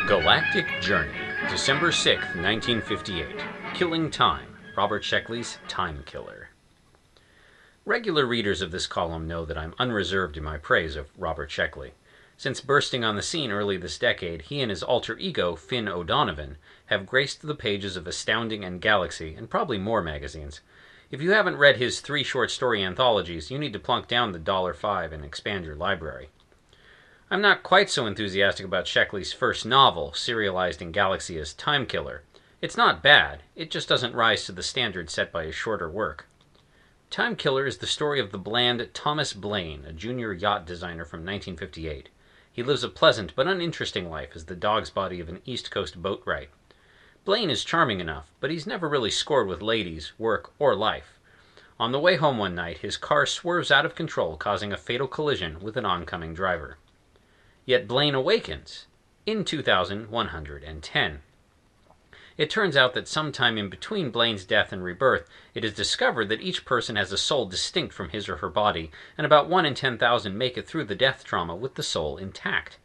Galactic Journey, December 6, 1958. Killing Time, Robert Sheckley's Timekiller. Regular readers of this column know that I'm unreserved in my praise of Robert Sheckley. Since bursting on the scene early this decade, he and his alter ego, Finn O'Donovan, have graced the pages of Astounding and Galaxy, and probably more magazines. If you haven't read his 3 short story anthologies, you need to plunk down the $5 and expand your library. I'm not quite so enthusiastic about Sheckley's first novel, serialized in Galaxy as Timekiller. It's not bad, it just doesn't rise to the standard set by his shorter work. Timekiller is the story of the bland Thomas Blaine, a junior yacht designer from 1958. He lives a pleasant but uninteresting life as the dog's body of an East Coast boatwright. Blaine is charming enough, but he's never really scored with ladies, work, or life. On the way home one night, his car swerves out of control, causing a fatal collision with an oncoming driver. Yet Blaine awakens in 2110. It turns out that sometime in between Blaine's death and rebirth, it is discovered that each person has a soul distinct from his or her body, and about 1 in 10,000 make it through the death trauma with the soul intact.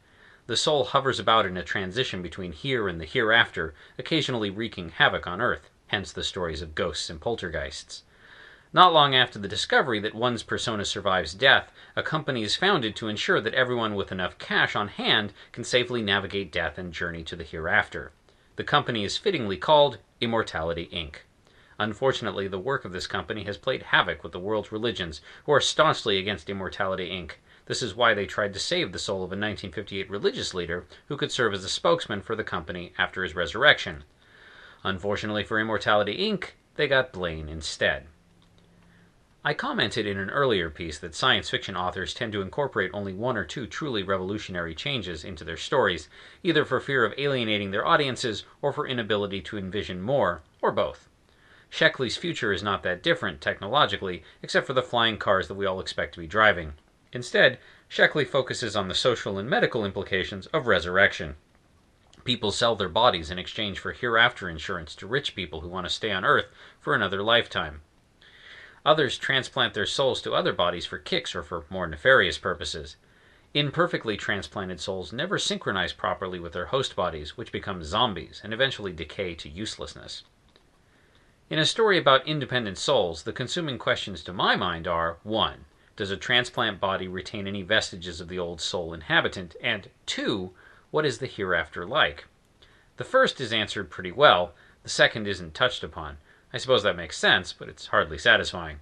The soul hovers about in a transition between here and the hereafter, occasionally wreaking havoc on Earth, hence the stories of ghosts and poltergeists. Not long after the discovery that one's persona survives death, a company is founded to ensure that everyone with enough cash on hand can safely navigate death and journey to the hereafter. The company is fittingly called Immortality, Inc. Unfortunately, the work of this company has played havoc with the world's religions, who are staunchly against Immortality, Inc. This is why they tried to save the soul of a 1958 religious leader who could serve as a spokesman for the company after his resurrection. Unfortunately for Immortality, Inc., they got Blaine instead. I commented in an earlier piece that science fiction authors tend to incorporate only 1 or 2 truly revolutionary changes into their stories, either for fear of alienating their audiences or for inability to envision more, or both. Sheckley's future is not that different, technologically, except for the flying cars that we all expect to be driving. Instead, Sheckley focuses on the social and medical implications of resurrection. People sell their bodies in exchange for hereafter insurance to rich people who want to stay on Earth for another lifetime. Others transplant their souls to other bodies for kicks or for more nefarious purposes. Imperfectly transplanted souls never synchronize properly with their host bodies, which become zombies and eventually decay to uselessness. In a story about independent souls, the consuming questions to my mind are: 1. Does a transplant body retain any vestiges of the old soul inhabitant? And 2. What is the hereafter like? The first is answered pretty well, the second isn't touched upon. I suppose that makes sense, but it's hardly satisfying.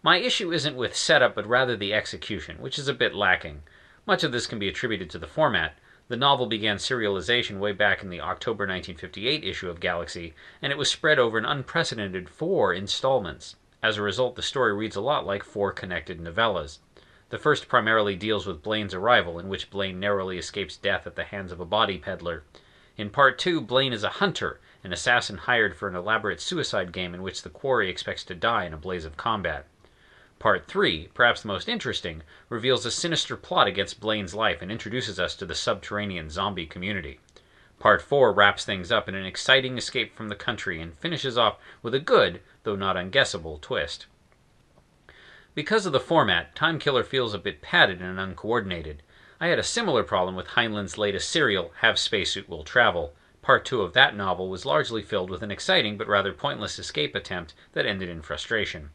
My issue isn't with setup, but rather the execution, which is a bit lacking. Much of this can be attributed to the format. The novel began serialization way back in the October 1958 issue of Galaxy, and it was spread over an unprecedented 4 installments. As a result, the story reads a lot like 4 connected novellas. The first primarily deals with Blaine's arrival, in which Blaine narrowly escapes death at the hands of a body peddler. In Part 2, Blaine is a hunter, an assassin hired for an elaborate suicide game in which the quarry expects to die in a blaze of combat. Part 3, perhaps the most interesting, reveals a sinister plot against Blaine's life and introduces us to the subterranean zombie community. Part 4 wraps things up in an exciting escape from the country and finishes off with a good, though not unguessable, twist. Because of the format, Timekiller feels a bit padded and uncoordinated. I had a similar problem with Heinlein's latest serial, Have Spacesuit Will Travel. Part 2 of that novel was largely filled with an exciting but rather pointless escape attempt that ended in frustration.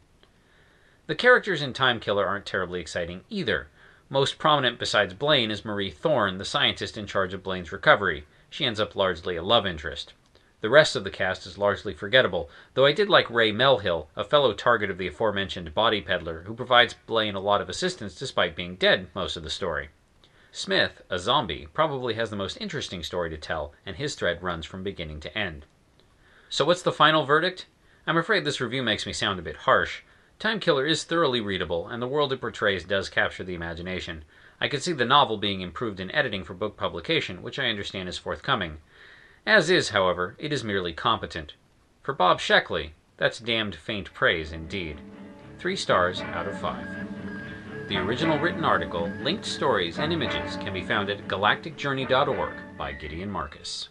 The characters in Timekiller aren't terribly exciting either. Most prominent besides Blaine is Marie Thorne, the scientist in charge of Blaine's recovery. She ends up largely a love interest. The rest of the cast is largely forgettable, though I did like Ray Melhill, a fellow target of the aforementioned body peddler, who provides Blaine a lot of assistance despite being dead most of the story. Smith, a zombie, probably has the most interesting story to tell, and his thread runs from beginning to end. So what's the final verdict? I'm afraid this review makes me sound a bit harsh. Timekiller is thoroughly readable, and the world it portrays does capture the imagination. I could see the novel being improved in editing for book publication, which I understand is forthcoming. As is, however, it is merely competent. For Bob Sheckley, that's damned faint praise indeed. 3 stars out of 5. The original written article, linked stories, and images can be found at galacticjourney.org by Gideon Marcus.